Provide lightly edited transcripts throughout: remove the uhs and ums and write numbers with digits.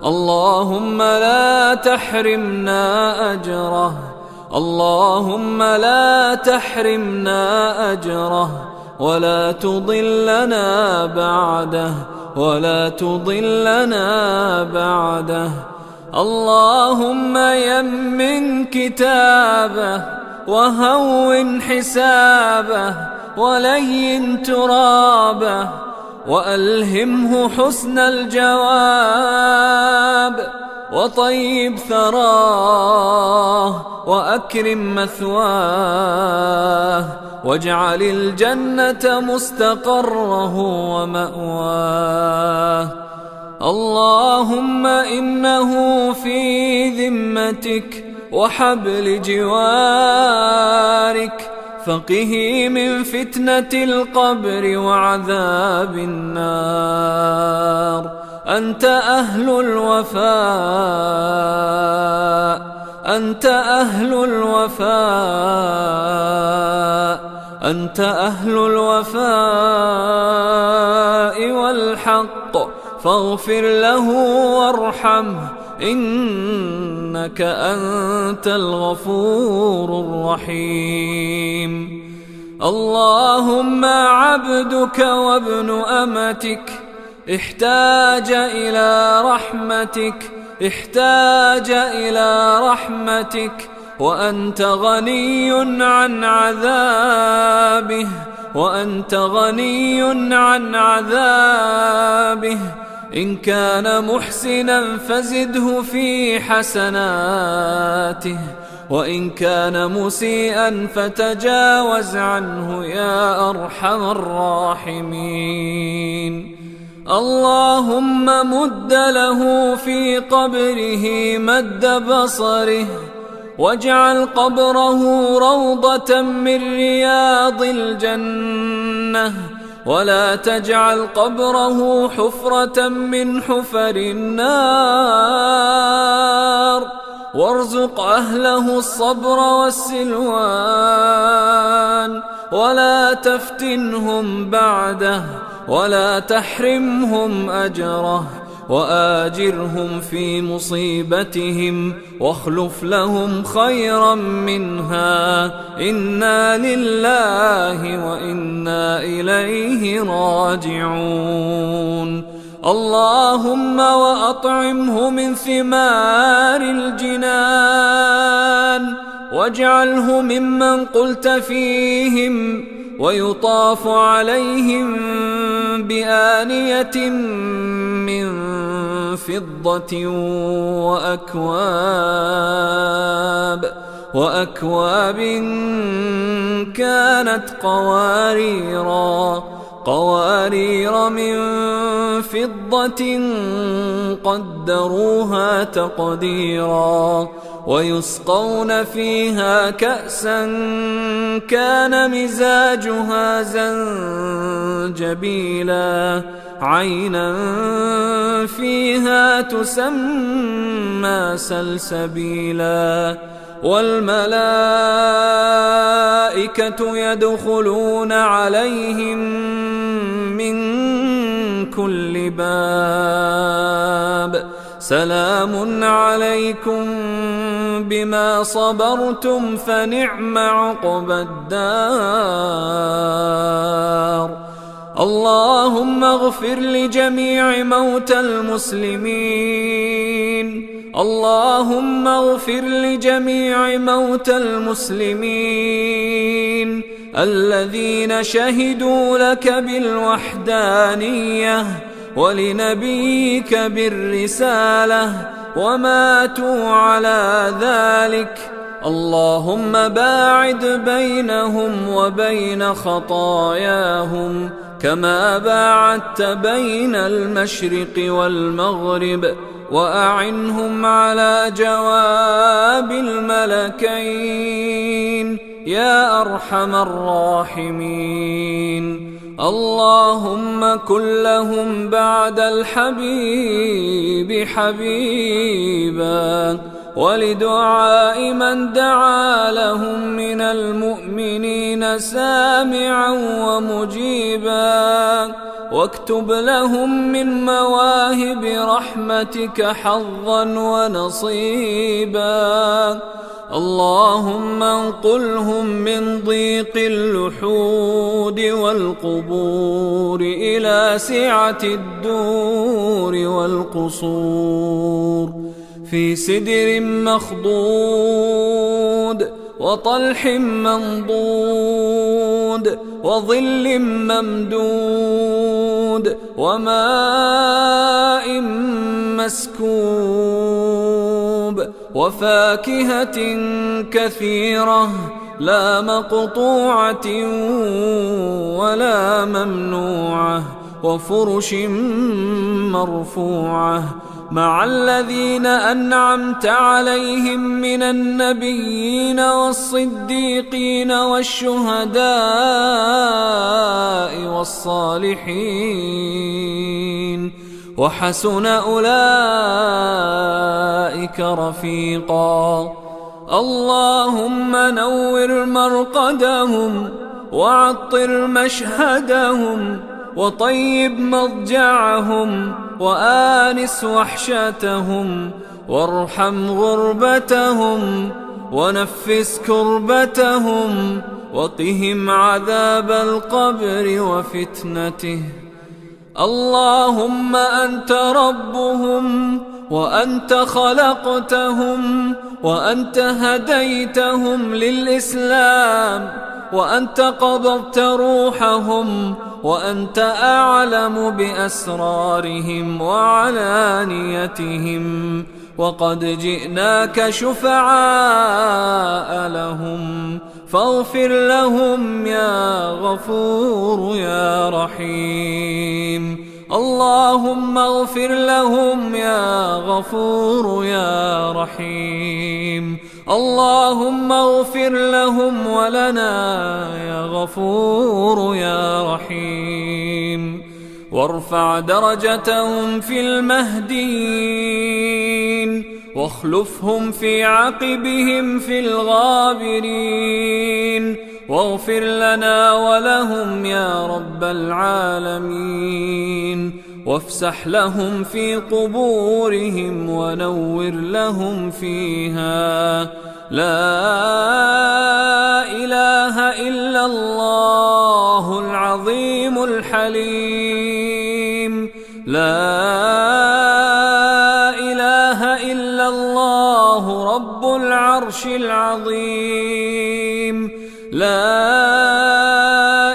اللهم لا تحرمنا أجره، اللهم لا تحرمنا أجره، ولا تضلنا بعده، ولا تضلنا بعده. اللهم يمن كتابه وهون حسابه ولين ترابه، وألهمه حسن الجواب، وطيب ثراه، وأكرم مثواه، واجعل الجنة مستقره ومأواه. اللهم إنه في ذمتك وحبل جوارك، فقه من فتنة القبر وعذاب النار. أنت أهل الوفاء، أنت أهل الوفاء، أنت أهل الوفاء والحق، فاغفر له وارحمه، إنك أنت الغفور الرحيم. اللهم عبدك وابن أمتك احتاج إلى رحمتك، احتاج إلى رحمتك، وأنت غني عن عذابه، وأنت غني عن عذابه. إن كان محسنا فزده في حسناته، وإن كان مسيئا فتجاوز عنه يا أرحم الراحمين. اللهم مد له في قبره مد بصره، واجعل قبره روضة من رياض الجنة، ولا تجعل قبره حفرة من حفر النار. وارزق أهله الصبر والسلوان، ولا تفتنهم بعده، ولا تحرمهم أجره، وآجرهم في مصيبتهم، واخلف لهم خيرا منها. إنا لله وإنا إليه راجعون. اللهم وأطعمه من ثمار الجنان، واجعله ممن قلت فيهم، ويطاف عليهم بآنية من فضة وأكواب كانت قوارير من فضة قدروها تقديرا، ويسقون فيها كأسا كان مزاجها زنجبيلا، عينا فيها تسمى سلسبيلا. والملائكة يدخلون عليهم من كل باب، سلام عليكم بما صبرتم فنعم عقبى الدار. اللهم اغفر لجميع موتى المسلمين، اللهم اغفر لجميع موتى المسلمين الذين شهدوا لك بالوحدانية ولنبيك بالرسالة وماتوا على ذلك. اللهم باعد بينهم وبين خطاياهم كما باعدت بين المشرق والمغرب، وأعنهم على جواب الملكين يا أرحم الراحمين. اللهم كن لهم بعد الحبيب حبيبا، ولدعاء من دعا لهم من المؤمنين سامعا ومجيبا، واكتب لهم من مواهب رحمتك حظا ونصيبا. اللهم انقلهم من ضيق اللحود والقبور إلى سعة الدور والقصور، في سدر مخضود وطلح منضود وظل ممدود وماء مسكوب وفاكهة كثيرة لا مقطوعة ولا ممنوعة وفرش مرفوعة، مع الذين أنعمت عليهم من النبيين والصديقين والشهداء والصالحين، وحسن أولئك رفيقا. اللهم نور مرقدهم وعطر مشهدهم وطيب مضجعهم وآنس وحشتهم، وارحم غربتهم ونفس كربتهم، وقهم عذاب القبر وفتنته. اللهم أنت ربهم وأنت خلقتهم وأنت هديتهم للإسلام وأنت قبضت روحهم وأنت أعلم بأسرارهم وعلانيتهم، وقد جئناك شفعاء لهم فاغفر لهم يا غفور يا رحيم. اللهم اغفر لهم يا غفور يا رحيم. اللهم اغفر لهم ولنا يا غفور يا رحيم. وارفع درجتهم في المهديين واخلفهم في عقبهم في الغابرين، واغفر لنا ولهم يا رب العالمين، وافسح لهم في قبورهم ونور لهم فيها. لا إله إلا الله العظيم الحليم، لا إله إلا الله رب العرش العظيم، لا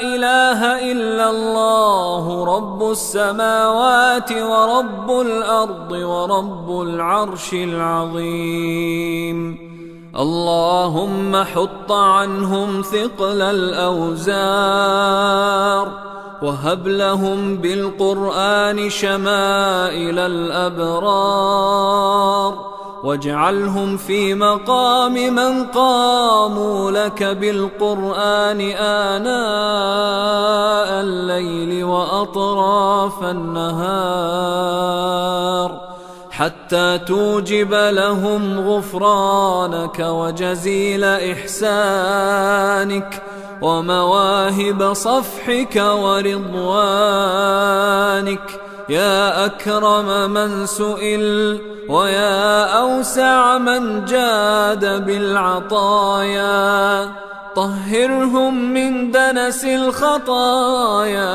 إله إلا الله رب السماوات ورب الأرض ورب العرش العظيم. اللهم حط عنهم ثقل الأوزار، وهب لهم بالقرآن شمائل الأبرار، واجعلهم في مقام من قاموا لك بالقرآن آناء الليل وأطراف النهار، حتى توجب لهم غفرانك وجزيل إحسانك ومواهب صفحك ورضوانك، يا أكرم من سئل ويا أوسع من جاد بالعطايا. طهرهم من دنس الخطايا،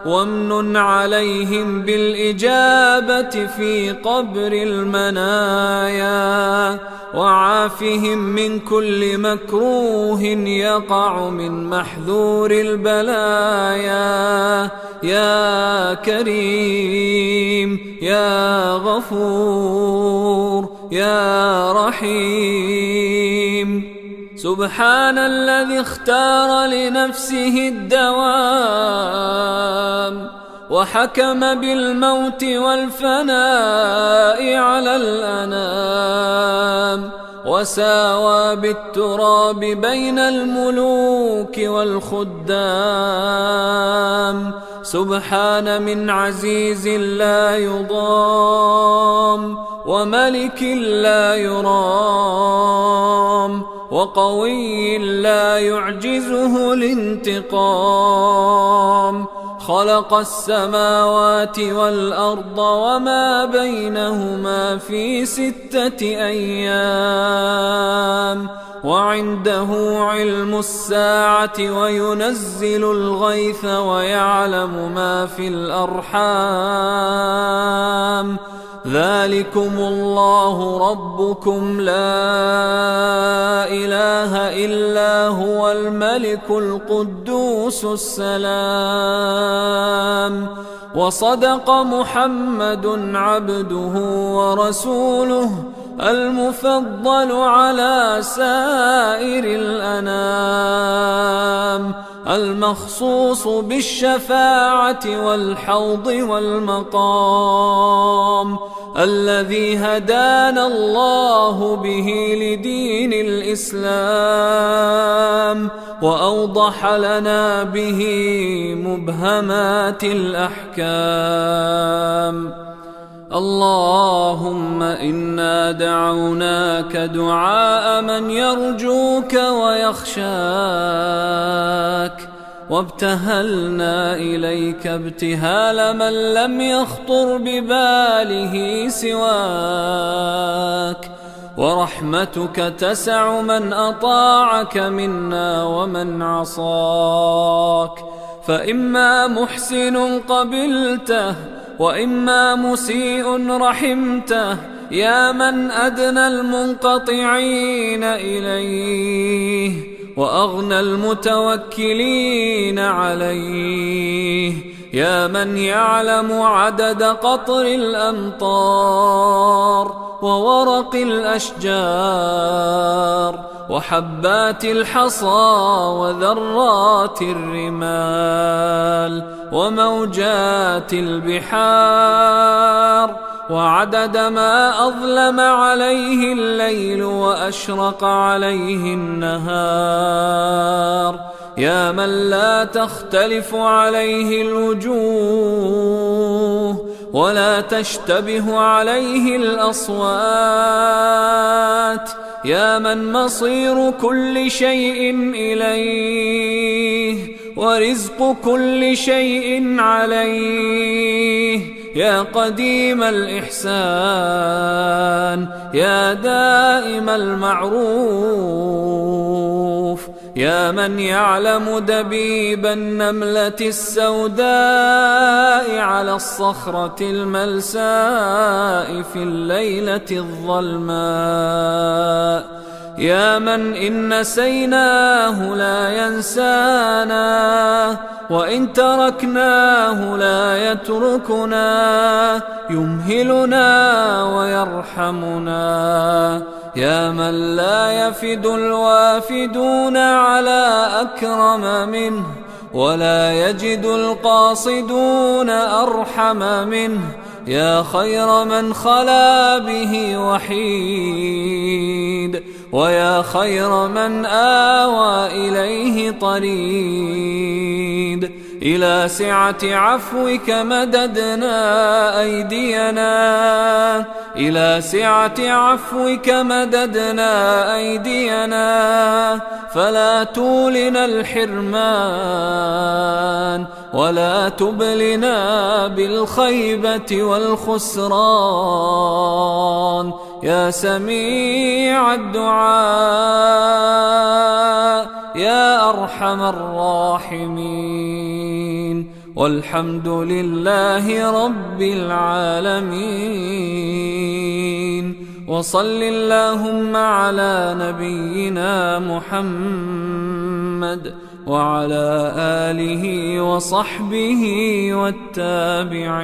وامنن عليهم بالإجابة في قبر المنايا، وعافهم من كل مكروه يقع من محذور البلايا، يا كريم يا غفور يا رحيم. سبحان الذي اختار لنفسه الدوام، وحكم بالموت والفناء على الأنام، وساوى بالتراب بين الملوك والخدام. سبحان من عزيز لا يضام، وملك لا يرام، وقوي لا يعجزه الانتقام، خلق السماوات والأرض وما بينهما في 6 أيام وعنده علم الساعة وينزل الغيث ويعلم ما في الأرحام ذلكم الله ربكم لا إله إلا هو الملك القدوس السلام. وصدق محمد عبده ورسوله المفضل على سائر الأنام المخصوص بالشفاعة والحوض والمقام الذي هدانا الله به لدين الإسلام وأوضح لنا به مبهمات الأحكام. اللهم إنا دعوناك دعاء من يرجوك ويخشاك وابتهلنا إليك ابتهال من لم يخطر بباله سواك ورحمتك تسع من أطاعك منا ومن عصاك فإما محسن قبلته وإما مسيء رحمته يا من أدنى المنقطعين إليه وأغنى المتوكلين عليه يا من يعلم عدد قطر الأمطار وورق الأشجار وحبات الحصى وذرات الرمال وموجات البحار وعدد ما أظلم عليه الليل وأشرق عليه النهار يا من لا تختلف عليه الوجوه ولا تشتبه عليه الأصوات يا من مصير كل شيء إليه ورزق كل شيء عليه يا قديم الإحسان يا دائم المعروف يا من يعلم دبيب النملة السوداء على الصخرة الملساء في الليلة الظلماء يا من إن نسيناه لا ينسانا وإن تركناه لا يتركنا يمهلنا ويرحمنا يا من لا يفد الوافدون على أكرم منه ولا يجد القاصدون أرحم منه يا خير من خلا به وحيد ويا خير من آوى إليه طريد إلى سعة عفوك مددنا أيدينا إلى سعة عفوك مددنا أيدينا فلا تولنا الحرمان ولا تبلنا بالخيبة والخسران يا سميع الدعاء يا أرحم الراحمين والحمد لله رب العالمين وصل اللهم على نبينا محمد وعلى آله وصحبه والتابعين.